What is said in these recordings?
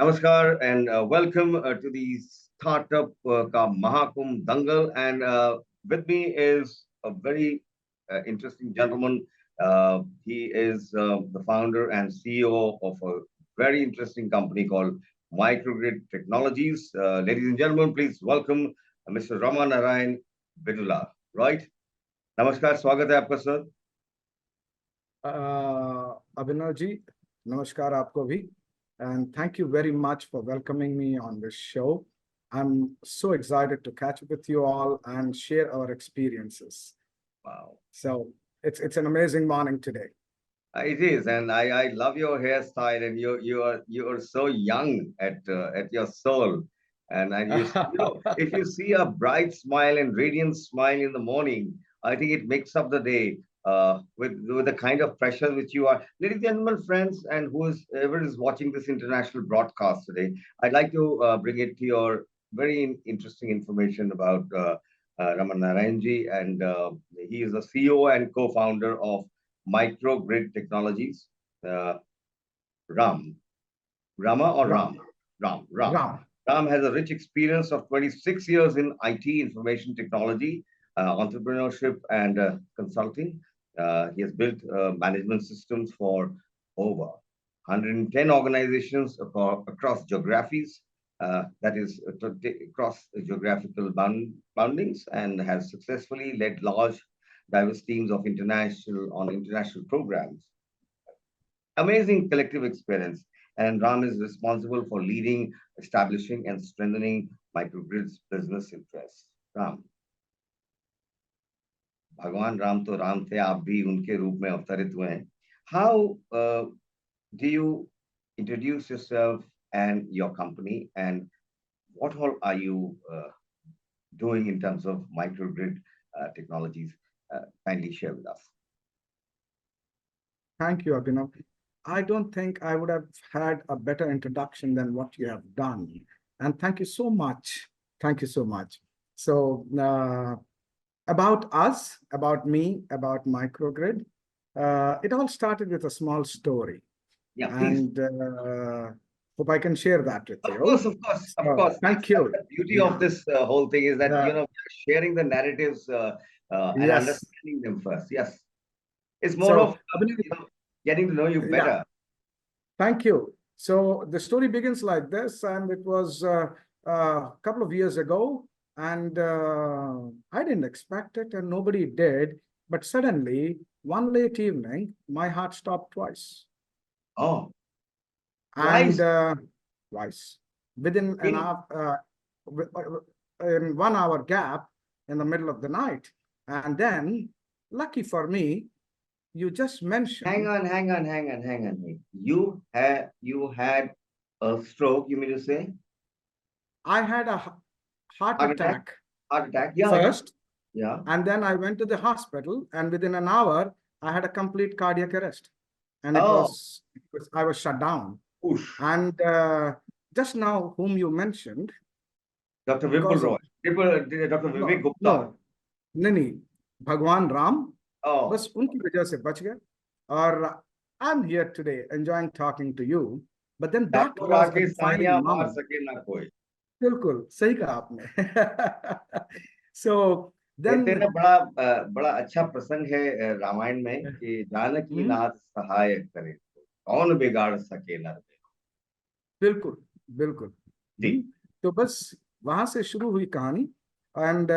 Namaskar and welcome to the Startup ka Mahakumbh Dangal. And with me is a very interesting gentleman. He is the founder and CEO of a very interesting company called Microgrid Technologies. Ladies and gentlemen, please welcome Mr. Rama Narayan Vedula. Right? Namaskar, स्वागत है आपका sir. Abhinav ji, namaskar aapko bhi, and thank you very much for welcoming me on this show. I'm so excited to catch up with you all and share our experiences. Wow. So it's an amazing morning today. It is, and I love your hairstyle, and you are so young at your soul, and if you see a bright smile and radiant smile in the morning, I think it makes up the day. With the kind of pressure which you are, ladies and gentlemen, friends, and whoever is watching this international broadcast today, I'd like to bring it to your very interesting information about Raman Narayanji, and he is the CEO and co-founder of Microgrid Technologies. Uh, Ram, Rama or Ram? Ram. Ram, Ram. Ram. Ram has a rich experience of 26 years in IT, information technology, entrepreneurship, and consulting. He has built management systems for over 110 organizations across geographies, that is, across geographical boundings, and has successfully led large, diverse teams of international programs. Amazing collective experience. And Ram is responsible for leading, establishing, and strengthening Microgrid's business interests. Ram, भगवान राम तो राम थे, आप भी उनके रूप में अवतरित हुए हैं. How do you introduce yourself and your company, and what all are you doing in terms of Microgrid technologies? Kindly share with us. Thank you, Abhinav. I don't think I would have had a better introduction than what you have done. And thank you so much. Thank you so much. So about us, about me, about Microgrid, it all started with a small story. Yeah, please. And hope I can share that with you. Of course. Thank you. The beauty of this whole thing is that, Yeah. sharing the narratives and Yes. understanding them first. Yes. It's more of getting to know you better. Yeah. Thank you. So the story begins like this, and it was a couple of years ago, and I didn't expect it, and nobody did. But suddenly, one late evening, my heart stopped twice. Oh, And twice? twice. Within an hour, in 1 hour gap in the middle of the night. And then, lucky for me, you just mentioned. Hang on. You had a stroke, you mean to say? I had a heart attack. Heart attack, yeah. First. Yeah. And then I went to the hospital, and within an hour, I had a complete cardiac arrest. And I was shut down. Oof. And just now, whom you mentioned, Dr. Vipul Roy, Dr. Vivek Gupta. नहीं, Bhagwan Ram, Oh. बस उनकी वजह से बच गए. Or I'm here today enjoying talking to you, but then that was a defining moment. बिल्कुल सही कहा आपने. So then कहते हैं बड़ा अच्छा प्रसंग है रामायण में कि जानकी नाथ सहाय करे कौन बिगाड़ सके नर. बिल्कुल. तो बस वहां से शुरू हुई कहानी, and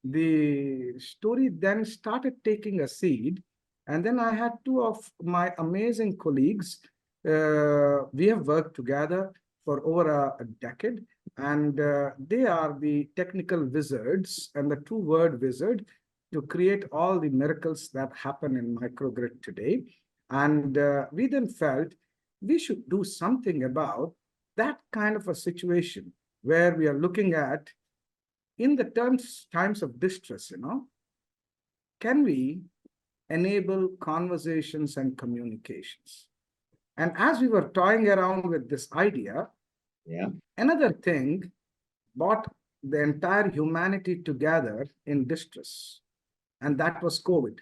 the story then started taking a seed, and then I had two of my amazing colleagues. We have worked together for over a decade, and they are the technical wizards and the true word wizard to create all the miracles that happen in Microgrid today. And we then felt we should do something about that kind of a situation where we are looking at, in the times of distress, can we enable conversations and communications? And as we were toying around with this idea, another thing brought the entire humanity together in distress, and that was COVID.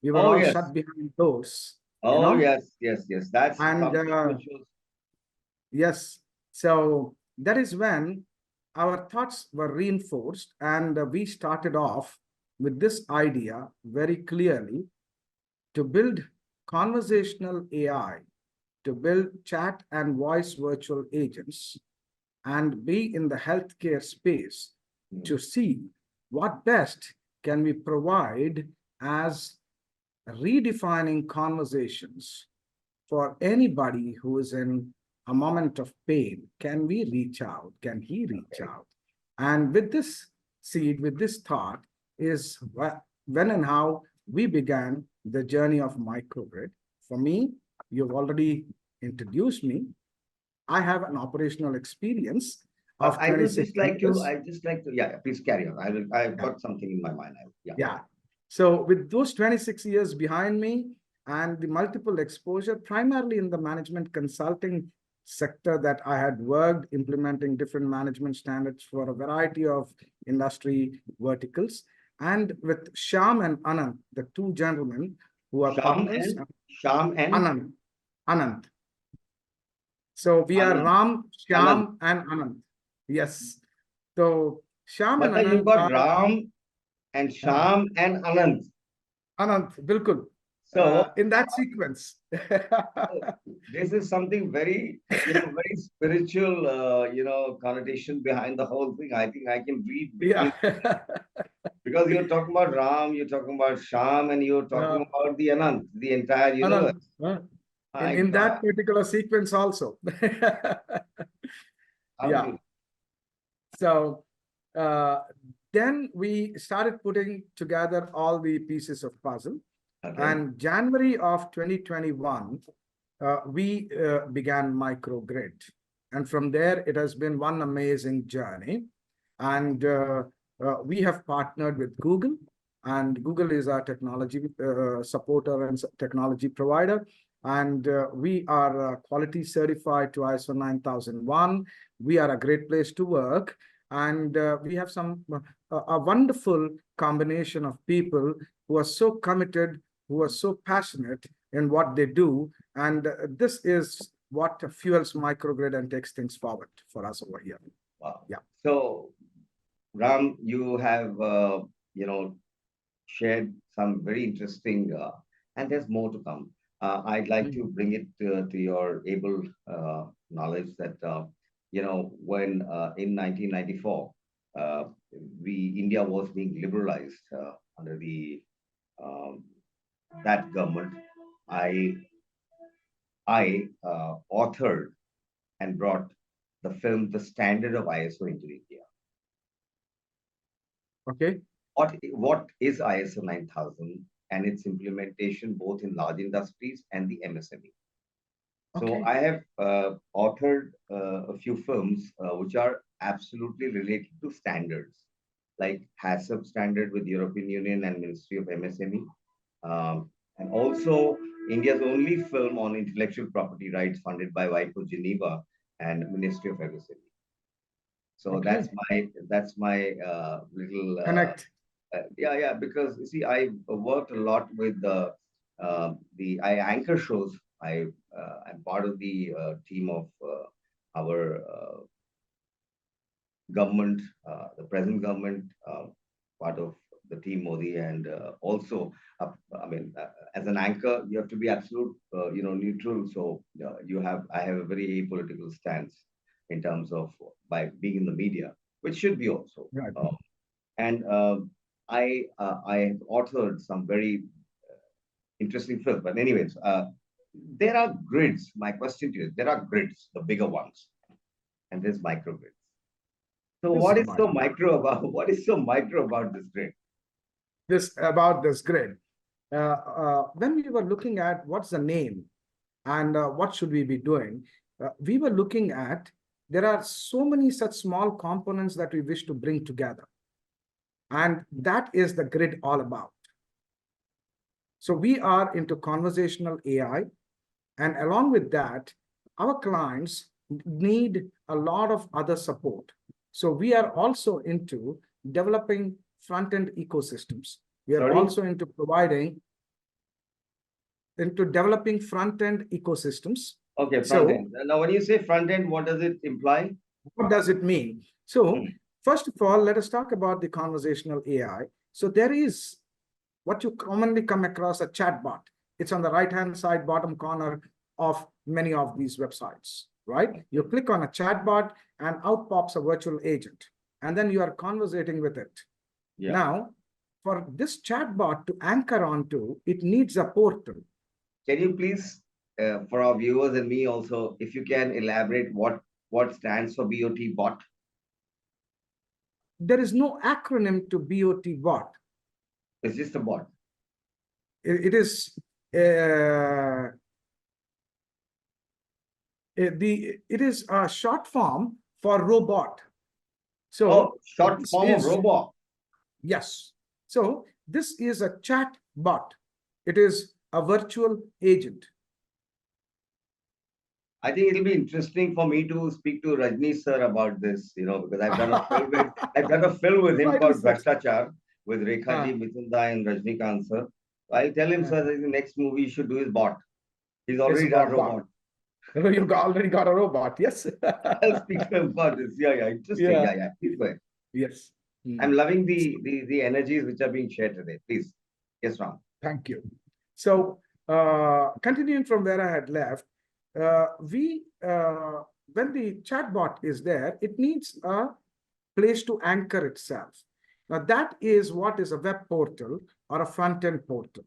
We were all shut behind doors. Yes. That's Yes. So that is when our thoughts were reinforced, and we started off with this idea very clearly to build conversational AI, to build chat and voice virtual agents, and be in the healthcare space Mm. to see what best can we provide as redefining conversations for anybody who is in a moment of pain. Can we reach out? Can he reach Okay. out? And with this seed, with this thought, is when and how we began the journey of microgrid. For me, you've already introduced me. I have an operational experience of I would 26 just like to, years. yeah, please carry on. I've Yeah. got something in my mind. Yeah. Yeah. So with those 26 years behind me and the multiple exposure, primarily in the management consulting sector that I had worked implementing different management standards for a variety of industry verticals, and with Shyam and Anand, the two gentlemen who are Sham partners, and Sham and Anand, Anand. So we are Anand. Ram, Anand. Shyam, and Anand. Yes. So Shyam and Mata, you've Anand got are Ram and Sham and Anand. Anand, bilkul. So In that sequence. this is something very, very spiritual, connotation behind the whole thing. I think I can read Yeah. between, because you're talking about Ram, you're talking about Sham, and you're talking Uh, about the Anand, the entire Anand, universe. in, My in God, that particular sequence also. how Yeah. beautiful. So uh, then we started putting together all the pieces of puzzle. Okay. And January of 2021, we began microgrid. And from there, it has been one amazing journey. And we have partnered with Google, and Google is our technology supporter and technology provider. And we are quality certified to ISO 9001. We are a great place to work. And we have a wonderful combination of people who are so committed, who are so passionate in what they do. And this is what fuels microgrid and takes things forward for us over here. Wow. Yeah. So, Ram, you have, shared some very interesting, and there's more to come. I'd like to bring it to your able knowledge that, when in 1994, uh, India was being liberalized under the um, that government. I I authored and brought the film The Standard of ISO into India. Okay. What is ISO 9000 and its implementation both in large industries and the MSME? So Okay. I have authored a few films which are absolutely related to standards, like HACCP standard with European Union and Ministry of MSME, and also India's only film on intellectual property rights funded by WIPO Geneva and Ministry of MSME. So Okay. that's my little yeah, because you see I worked a lot with I anchor shows. I'm part of the team of our government, the present government, part of the team Modi, and also, I mean, as an anchor, you have to be absolute, neutral. So I have a very apolitical stance in terms of by being in the media, which should be also. Right. And I have authored some very interesting films. But anyways, there are grids. My question to you is: there are grids, the bigger ones, and there's micro grids. So This what is is my so micro about this grid? this about this grid. When we were looking at what's the name and what should we be doing, we were looking at there are so many such small components that we wish to bring together. And that is the grid all about. So we are into conversational AI. And along with that, our clients need a lot of other support. So we are also into developing front-end ecosystems. We are Sorry? also into developing front-end ecosystems. Okay, front So end. Now, when you say front end, what does it imply? what does it mean? So Hmm. first of all, let us talk about the conversational AI. So there is what you commonly come across a chatbot. It's on the right-hand side, bottom corner of many of these websites, right? You click on a chatbot and out pops a virtual agent, and then you are conversating with it. Yeah. Now, for this chatbot to anchor onto, it needs a portal. Can you please, for our viewers and me also, if you can elaborate what stands for BOT bot? There is no acronym to BOT bot. It's just a bot. It is uh, it is a short form for robot. Oh, So short this form of is, robot. yes. So this is a chat bot. It is a virtual agent. I think it'll be interesting for me to speak to Rajni sir about this, because I've done a film with him Why called does that? Bhashtachar with Rekha Uh, ji, Mithunda and Rajnikant sir. So I'll tell him, uh, sir, that the next movie you should do is bot. He's it's already done about bot. robot. Already got a robot. Yes. I'll speak to him about this. Yeah, yeah, interesting. Yeah. Yeah, yeah. Please go ahead. Yes. I'm Hmm. loving the energies which are being shared today. Please. Yes, Ram. Thank you. So, continuing from where I had left, we when the chatbot is there, it needs a place to anchor itself. Now, that is what is a web portal or a front-end portal.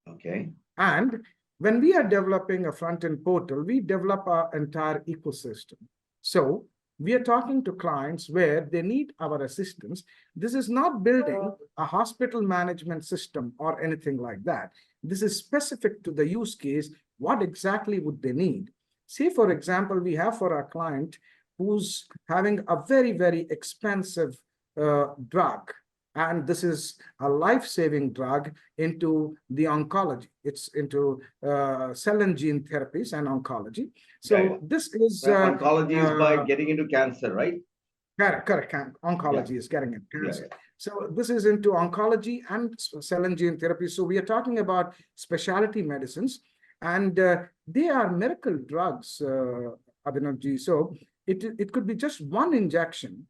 Okay. And when we are developing a front-end portal, we develop our entire ecosystem. So we are talking to clients where they need our assistance. This is not building a hospital management system or anything like that. This is specific to the use case. What exactly would they need? Say, for example, we have for our client who's having a very, very expensive drug, and this is a life-saving drug into the oncology. It's into cell and gene therapies and oncology. Yeah, yeah. So this is Oncology is by getting into cancer, right? correct. Yeah, Oncology is getting it. yeah, Cancer. yeah. So this is into oncology and cell and gene therapy. So we are talking about specialty medicines, and they are miracle drugs, Abhinavji. So it could be just one injection,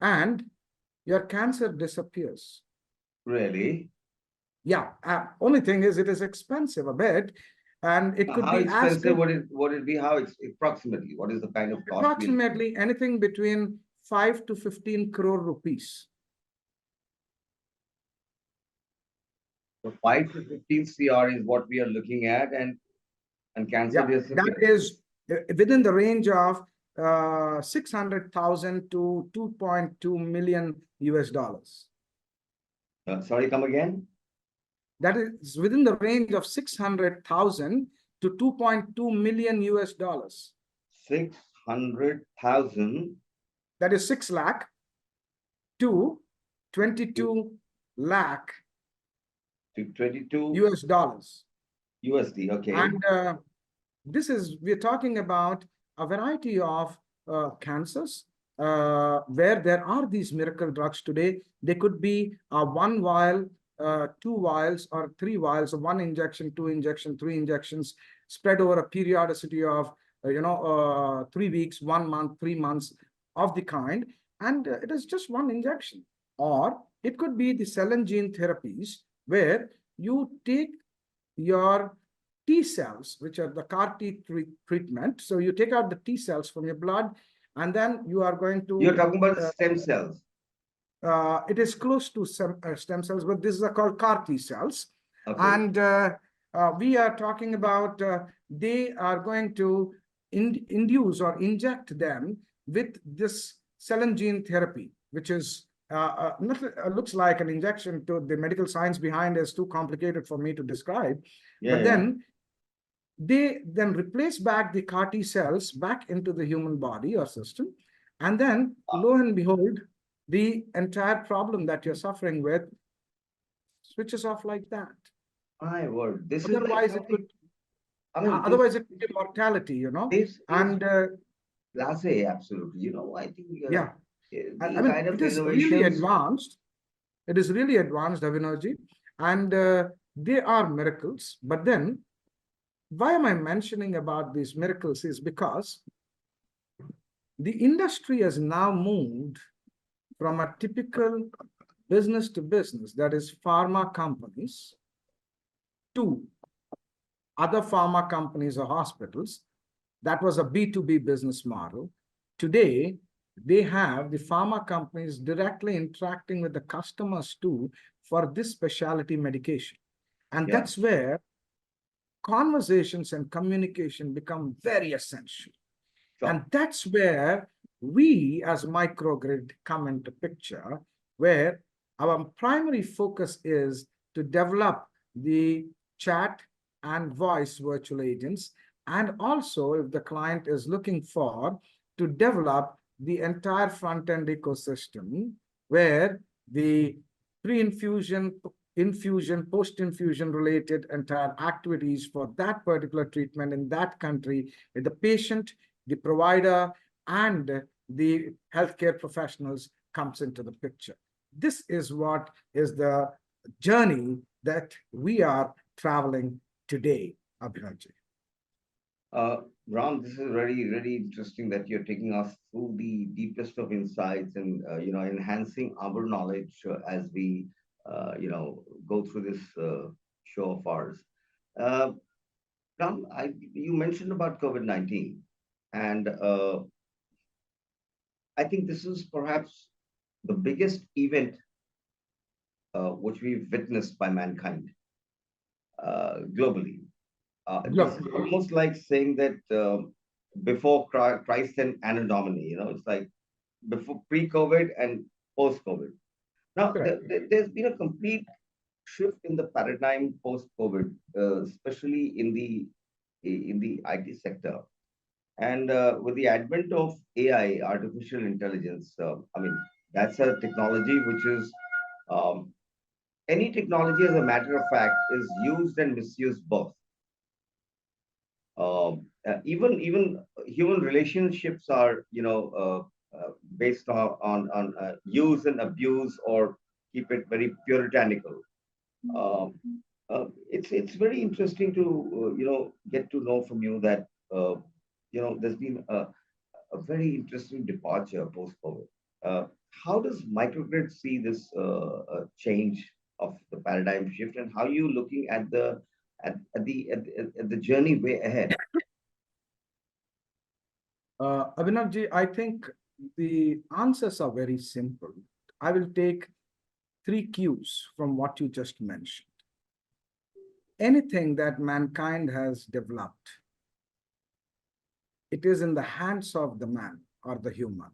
and your cancer disappears. Really? Yeah. Only thing is, it is expensive a bit, and it could How be as expensive good would it be? How approximately? What is the kind of cost we're looking at? approximately anything between 5 to 15 crore rupees. So 5 to 15 CR is what we are looking at, and cancer Yeah, that disappears. is within the range of 600,000 to 2.2 million US dollars. Sorry, come again? That is within the range of 600,000 to 2.2 million US dollars. 600,000 That is 6 lakh to 22 lakh to 22 US dollars. USD. Okay. And we're talking about a variety of cancers where there are these miracle drugs today. They could be one vial, two vials, or three vials, one injection, two injection, three injections spread over a periodicity of 3 weeks, 1 month, 3 months of the kind, and it is just one injection. Or it could be the cell and gene therapies where you take your T cells, which are the CAR T treatment. So you take out the T cells from your blood, and then you are going You're to, talking about stem cells. it is close to stem cells, but this is called CAR T cells. Okay. And we are talking about they are going to induce or inject them with this cell and gene therapy, which is looks like an injection. To the medical science behind is too complicated for me to describe. Yeah, But yeah. then they then replace back the CAR T cells back into the human body or system. And then lo and behold, the entire problem that you're suffering with switches off like that. My word. This is like Otherwise, it something. could, I yeah, mean, otherwise it could be mortality. this is And blasé, absolutely. I think yeah, I the mean, kind of it is really innovations. advanced. It is really advanced, Abhinavji. And they are miracles. But then Why am I mentioning about these miracles is because the industry has now moved from a typical business to business, that is pharma companies, to other pharma companies or hospitals. That was a B2B business model. Today, they have the pharma companies directly interacting with the customers too for this specialty medication. And Yeah, that's where conversations and communication become very essential. sure. And that's where we as microgrid come into picture, where our primary focus is to develop the chat and voice virtual agents. And also, if the client is looking for to develop the entire front-end ecosystem, where the pre-infusion, infusion, post-infusion related entire activities for that particular treatment in that country, with the patient, the provider, and the healthcare professionals comes into the picture. This is what is the journey that we are traveling today, Abhinavji. Uh, Ram, this is very, very interesting that you're taking us through the deepest of insights and enhancing our knowledge as we go through this show of ours. Uh, Ram, you mentioned about COVID-19, and I think this is perhaps the biggest event which we've witnessed by mankind globally. This is Globally. almost like saying that before Christ and Anno Domini, it's like before pre-COVID and post-COVID. Now, Correct. there's been a complete shift in the paradigm post-COVID, especially in the IT sector. And with the advent of AI, artificial intelligence, I mean, that's a technology which is um, any technology, as a matter of fact, is used and misused both. Even human relationships are based on use and abuse, or keep it very puritanical. Um, it's very interesting to get to know from you that there's been a very interesting departure post COVID. Uh, how does microgrid see this change of the paradigm shift, and how are you looking at the journey way ahead? Abhinavji, I think the answers are very simple. I will take three cues from what you just mentioned. Anything that mankind has developed, it is in the hands of the man or the human.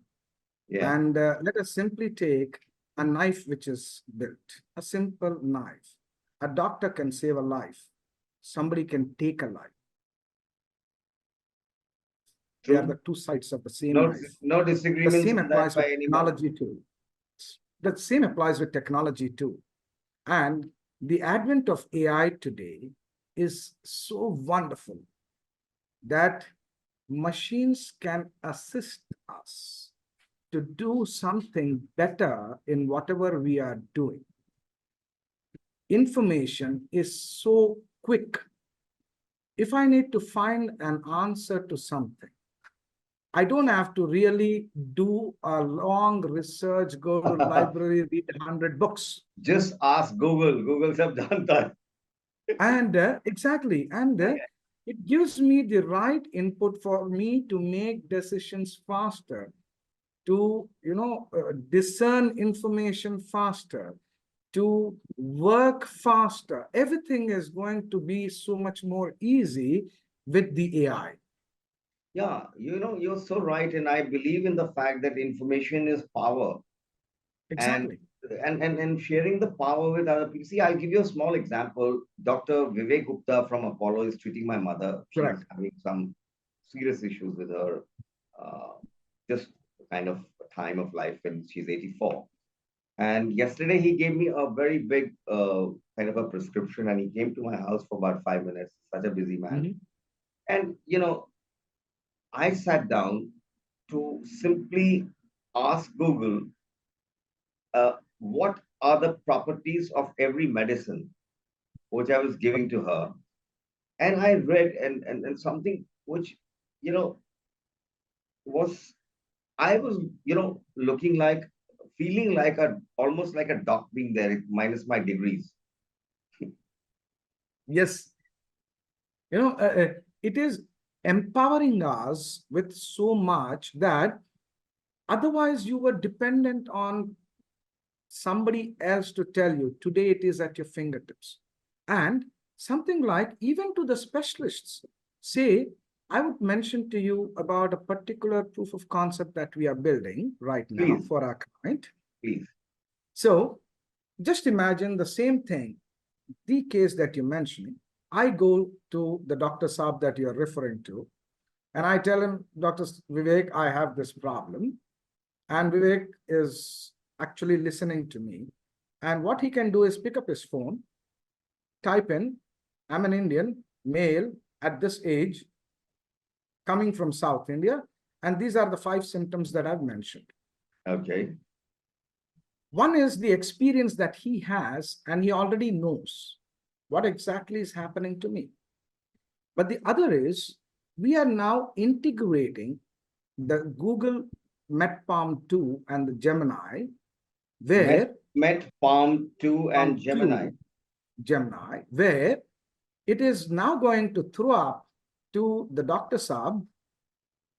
Yeah, And let us simply take a knife which is built, a simple knife. A doctor can save a life. Somebody can take a life. They are true. the two sides of the same No, knife. no The disagreements same on that applies by with anyone. technology too. The same applies with technology too. And the advent of AI today is so wonderful that machines can assist us to do something better in whatever we are doing. Information is so quick. If I need to find an answer to something, I don't have to really do a long research, go to library, read 100 books. Just ask Google. Google सब जानता है. And exactly, and it gives me the right input for me to make decisions faster, to discern information faster, to work faster. Everything is going to be so much more easy with the AI. Yeah, you're so right, and I believe in the fact that information is power, and Exactly. and sharing the power with other people. See, I'll give you a small example. Dr. Vivek Gupta from Apollo is treating my mother. She's Correct. having some serious issues with her, just kind of time of life when she's 84. And yesterday he gave me a very big kind of a prescription, and he came to my house for about 5 minutes. Such a busy man. Mhm. And I sat down to simply ask Google what are the properties of every medicine which I was giving to her. And I read and something which, you know, was I was, looking like, feeling like a almost like a doc being there, minus my degrees. Yes, it is empowering us with so much that otherwise you were dependent on somebody else to tell you. Today it is at your fingertips. And something like, even to the specialists, say, I would mention to you about a particular proof of concept that we are building right now Please, for our client. please. So just imagine the same thing, the case that you mentioned. I go to the Dr. Saab that you're referring to, and I tell him, Dr. Vivek, I have this problem. And Vivek is actually listening to me. And what he can do is pick up his phone, type in, I'm an Indian, male, at this age, coming from South India. And these are the 5 symptoms that I've mentioned. Okay. One is the experience that he has, and he already knows what exactly is happening to me. But the other is, we are now integrating the Google MetPalm 2 and the Gemini, Met where Met Palm 2 and Palm Gemini. 2 Gemini, where it is now going to throw up to the Dr. Saab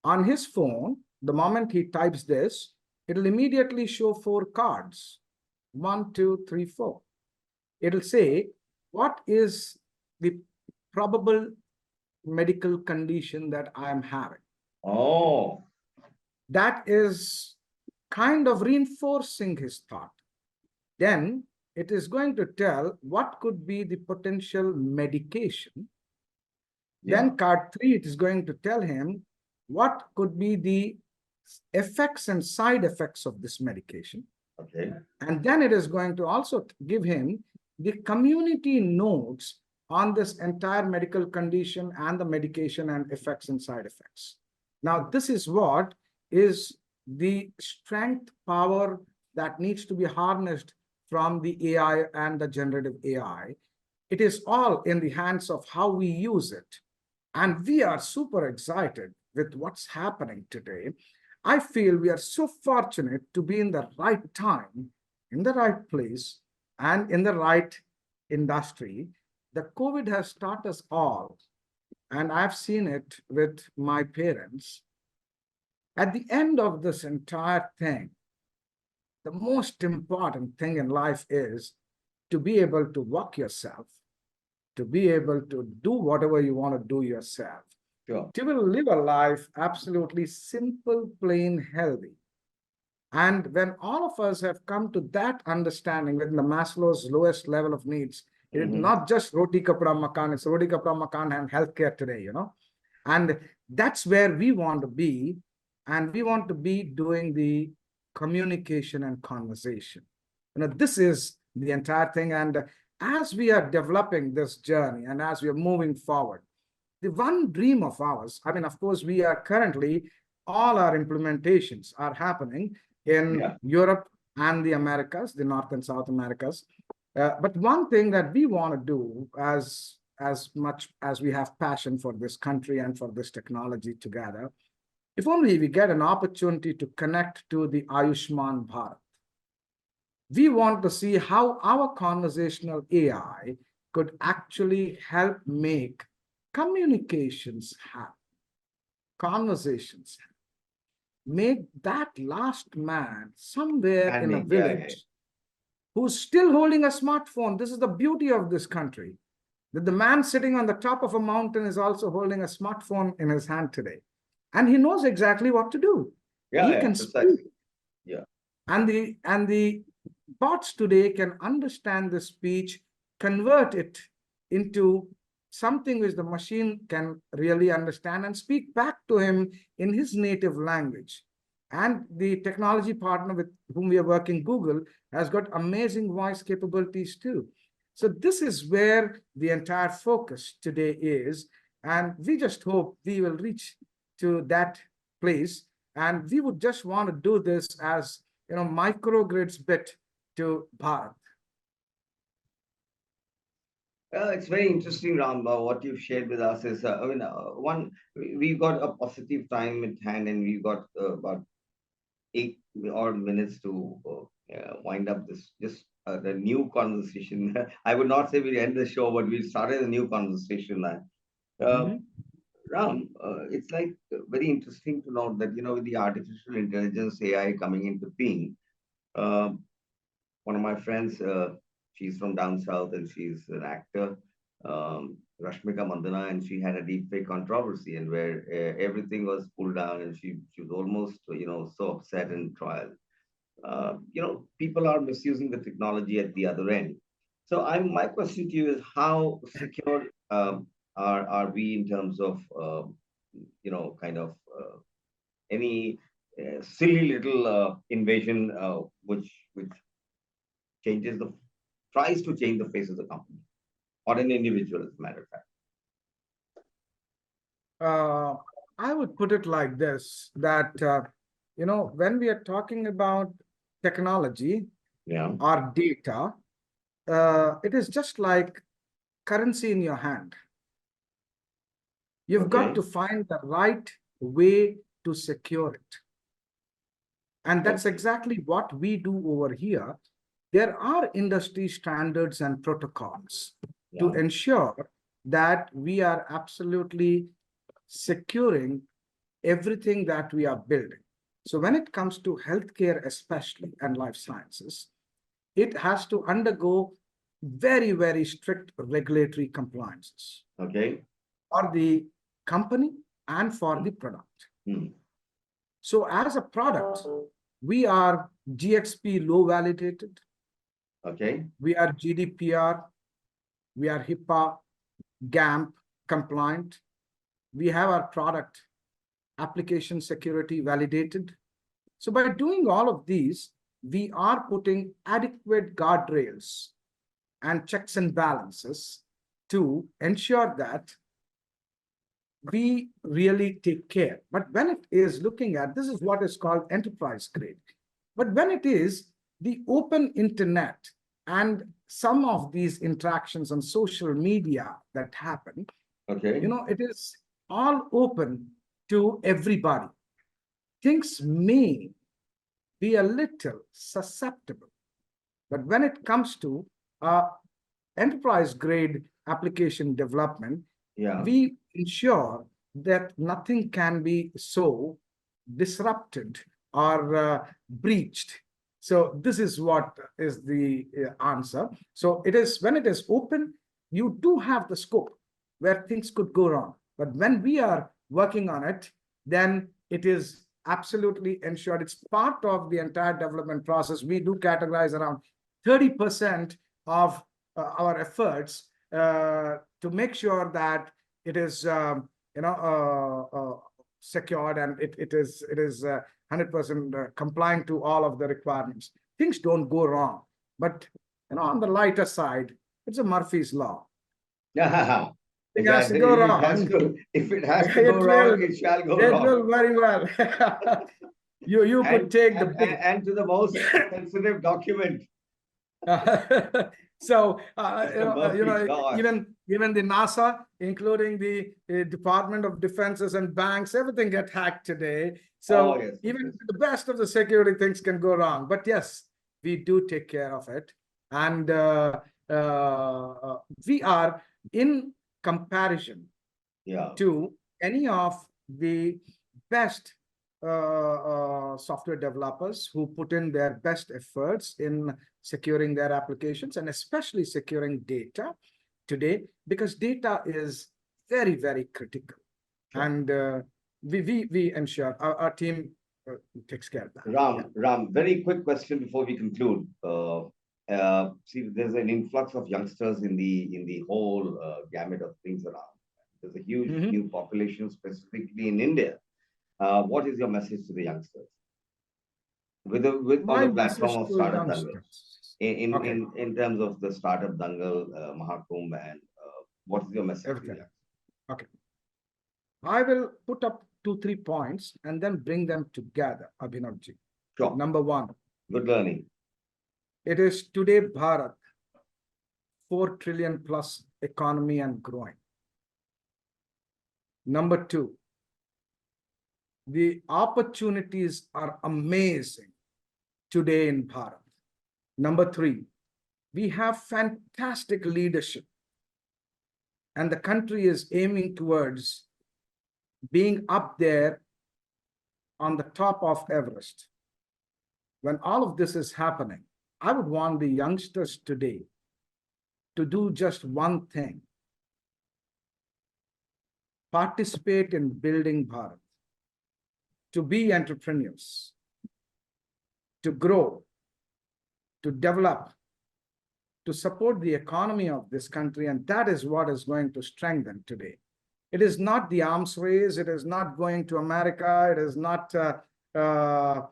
on his phone. The moment he types this, it'll immediately show 4 cards. 1, 2, 3, 4. It'll say, what is the probable medical condition that I am having? Oh, That is kind of reinforcing his thought. Then it is going to tell what could be the potential medication. yeah. Then card 3, it is going to tell him what could be the effects and side effects of this medication. Okay. And then it is going to also give him the community notes on this entire medical condition and the medication and effects and side effects. Now, this is what is the strength power that needs to be harnessed from the AI and the generative AI. It is all in the hands of how we use it. And we are super excited with what's happening today. I feel we are so fortunate to be in the right time, in the right place, and in the right industry. The COVID has taught us all, and I've seen it with my parents. At the end of this entire thing, the most important thing in life is to be able to walk yourself, to be able to do whatever you want to do yourself, Sure. to live a life absolutely simple, plain, healthy. And when all of us have come to that understanding within the Maslow's lowest level of needs, it is Hmm. not just roti kapra makan, it's roti kapra makan and healthcare today, And that's where we want to be. And we want to be doing the communication and conversation. This is the entire thing. And as we are developing this journey and as we are moving forward, the one dream of ours, I mean, of course, we are currently, all our implementations are happening in Yeah. Europe and the Americas, the North and South Americas. But one thing that we want to do, as much as we have passion for this country and for this technology together, if only we get an opportunity to connect to the Ayushman Bharat, we want to see how our conversational AI could actually help make communications happen, conversations, make that last man somewhere in a Standing. Yeah. Yeah. village who's still holding a smartphone. This is the beauty of this country, that the man sitting on the top of a mountain is also holding a smartphone in his hand today. And he knows exactly what to do. Yeah. He Yeah. can speak. Precisely. Yeah. And the bots today can understand the speech, convert it into something which the machine can really understand and speak back to him in his native language. And the technology partner with whom we are working, Google, has got amazing voice capabilities too. So this is where the entire focus today is. And we just hope we will reach to that place. And we would just want to do this as microgrids bit to Bharat. It's very interesting, Ram. What you've shared with us is, we've got a positive time at hand, and we've got about 8 odd minutes to wind up this just the new conversation. I would not say we end the show, but we started a new conversation now. Uh, Mhm. Ram, it's like very interesting to note that with the artificial intelligence AI coming into being. Uh, One of my friends, she's from down south and she's an actor, Rashmika Mandana, and she had a deepfake controversy and where everything was pulled down and she was almost so upset in trial. People are misusing the technology at the other end. So my question to you is how secure are we in terms of kind of any silly little invasion which changes the tries to change the face of the company or an individual, as a matter of fact. Uh, I would put it like this, that, when we are talking about technology Yeah. or data, it is just like currency in your hand. You've got Okay. to find the right way to secure it. And that's Okay. exactly what we do over here. There are industry standards and protocols to Yeah. ensure that we are absolutely securing everything that we are building. So when it comes to healthcare, especially and life sciences, it has to undergo very, very strict regulatory compliances Okay. for the company and for the product. Hmm. So as a product, we are GXP low validated, Okay. we are GDPR, we are HIPAA, GAMP compliant, we have our product application security validated. So by doing all of these, we are putting adequate guardrails and checks and balances to ensure that we really take care. But when it is looking at, this is what is called enterprise grade. But when it is the open internet and some of these interactions on social media that happen, Okay. it is all open to everybody. Things may be a little susceptible, but when it comes to enterprise grade application development, Yeah. we ensure that nothing can be so disrupted or breached. So this is what is the answer. So it is when it is open, you do have the scope where things could go wrong. But when we are working on it, then it is absolutely ensured. It's part of the entire development process. We do categorize around 30% of our efforts to make sure that it is secured and it is 100% complying to all of the requirements. Things don't go wrong, but on the lighter side, it's a Murphy's law. Yeah. It has to Exactly. go It has wrong. to. If it has to go It wrong, will. it shall go It wrong. will very well. You could And take the and big. and to the most sensitive document, So Mr. Murphy. Gosh. even the NASA, including the Department of Defenses and banks, everything get hacked today. Oh So yes, yes, even yes. the best of the security things can go wrong. But yes, we do take care of it, and we are in comparison Yeah. to any of the best software developers who put in their best efforts in securing their applications and especially securing data today, because data is very, very critical. Sure. And we ensure our team takes care of that. Yeah. Ram, very quick question before we conclude. See, there's an influx of youngsters in the whole gamut of things around. There's a huge Mhm. new population, specifically in India. What is your message to the youngsters with on My the platform message of to Startup Dangal youngsters. in in Okay. in, in terms of the Startup Dangal Mahakumbh and what is your message to the Okay. youngsters? Okay. I will put up 2, 3 points and then bring them together, Abhinavji. Sure. Number one, Good learning. it is today Bharat 4 trillion plus economy and growing. Number two, the opportunities are amazing today in Bharat. Number three, we have fantastic leadership, and the country is aiming towards being up there on the top of Everest. When all of this is happening, I would want the youngsters today to do just one thing: participate in building Bharat, to be entrepreneurs, to grow, to develop, to support the economy of this country. And that is what is going to strengthen today. It is not the arms race. It is not going to America. It is not going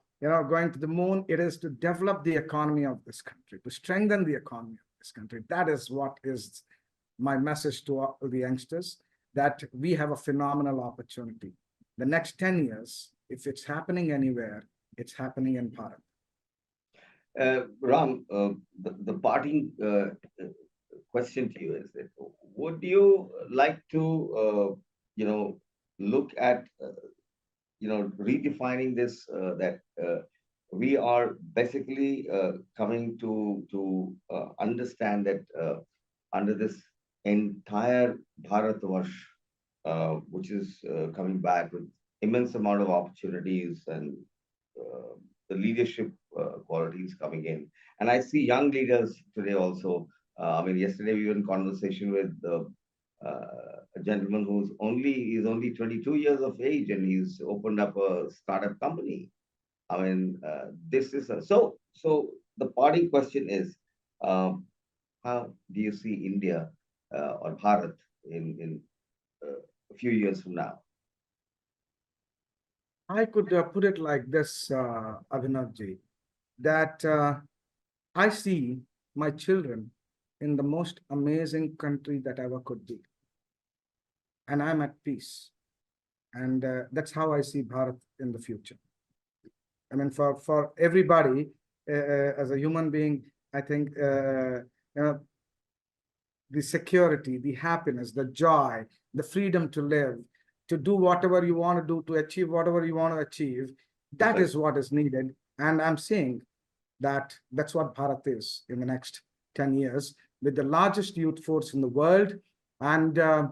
to the moon. It is to develop the economy of this country, to strengthen the economy of this country. That is what is my message to all the youngsters, that we have a phenomenal opportunity. The next 10 years, if it's happening anywhere, it's happening in Bharat. Ram, the parting question to you is that, would you like to, look at, redefining this, that we are basically coming to understand that under this entire Bharatvarsh, which is coming back with immense amount of opportunities and the leadership qualities coming in. And I see young leaders today also. Yesterday we were in conversation with a gentleman who's only 22 years of age, and he's opened up a startup company. This is so. The parting question is, how do you see India or Bharat in a few years from now? I could put it like this, Abhinavji, that I see my children in the most amazing country that ever could be. And I'm at peace. And that's how I see Bharat in the future. For everybody, as a human being, I think the security, the happiness, the joy, the freedom to live, to do whatever you want to do, to achieve whatever you want to achieve, that is what is needed. And I'm seeing that that's what Bharat is in the next 10 years, with the largest youth force in the world, and the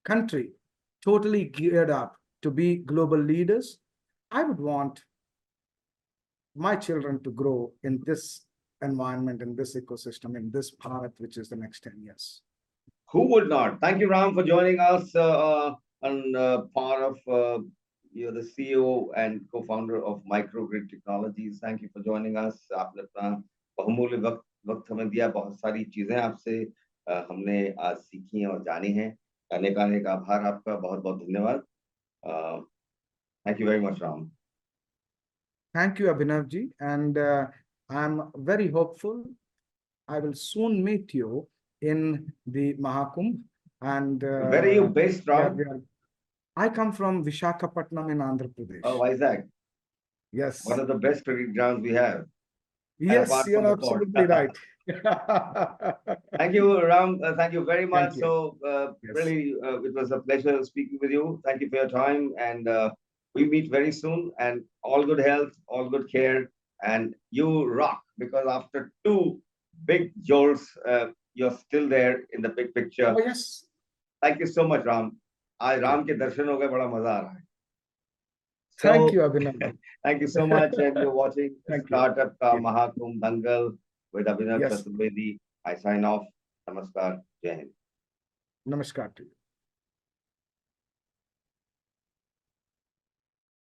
country totally geared up to be global leaders. I would want my children to grow in this environment, in this ecosystem, in this Bharat, which is the next 10 years. Who would not? Thank you, Ram, for joining us on part of you're the CEO and co-founder of Microgrid Technologies. Thank you for joining us. आपने अपना बहुमूल्य वक्त हमें दिया, बहुत सारी चीजें आपसे हमने आज सीखी और जानी हैं. अनेक आभार आपका, बहुत बहुत धन्यवाद. Thank you very much, Ram. Thank you, Abhinavji, and I'm very hopeful I will soon meet you in the Mahakumbh. And where are you based, Ram? I come from Visakhapatnam in Andhra Pradesh. Oh, Vizag. Yes. One of the best cricket grounds we have. Yes, you're absolutely right. Thank you, Ram. Thank you very much. You. So, really, it was a pleasure speaking with you. Thank you for your time. And we meet very soon. And all good health, all good care. And you rock, because after two big jolts, you're still there in the big picture. Oh, yes. Thank you so much, Ram. आज राम के दर्शन हो गए, बड़ा मजा आ रहा है. Thank you, Abhinav. Thank you so much, and you're watching Startup Mahakumbh Dangal with Abhinav Chaturvedi. I sign off. Namaskar. Jai Hind. Namaskar to you.